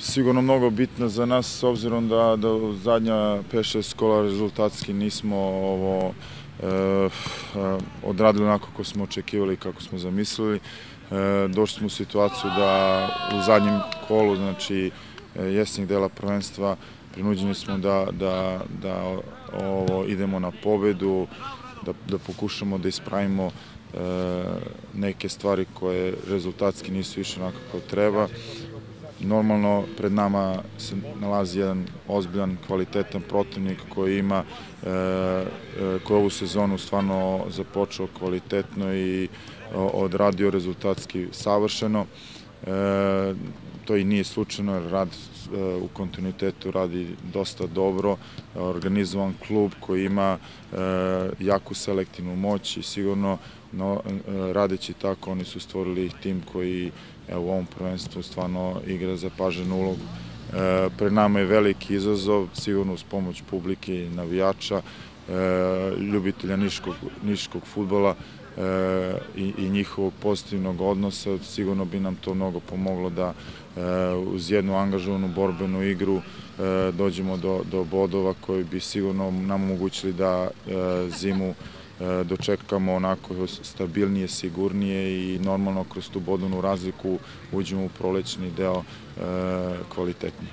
Sigurno mnogo bitna za nas, s obzirom da u zadnja 5-6 kola rezultatski nismo odradili onako kako smo očekivali i kako smo zamislili. Došli smo u situaciju da u zadnjem kolu, znači jesenjeg dela prvenstva, prinuđeni smo da idemo na pobedu, da pokušamo da ispravimo neke stvari koje rezultatski nisu išle onako kako treba. Normalno, pred nama se nalazi jedan ozbiljan, kvalitetan protivnik koji ovu sezonu stvarno započeo kvalitetno i odradio rezultatski savršeno. To i nije slučajno, jer rad u kontinuitetu radi dosta dobro. Organizovan klub koji ima jaku selektivnu moć i sigurno radeći tako oni su stvorili tim koji u ovom prvenstvu stvarno igra zapaženu ulogu. Pred nama je veliki izazov, sigurno uz pomoć publike i navijača, ljubitelja niškog fudbala i njihovog pozitivnog odnosa. Sigurno bi nam to mnogo pomoglo da uz jednu angažovanu borbenu igru dođemo do bodova koji bi sigurno nam omogućili da zimu dočekamo onako stabilnije, sigurnije i normalno kroz tu bodovnu razliku uđemo u prolećni deo kvalitetnije.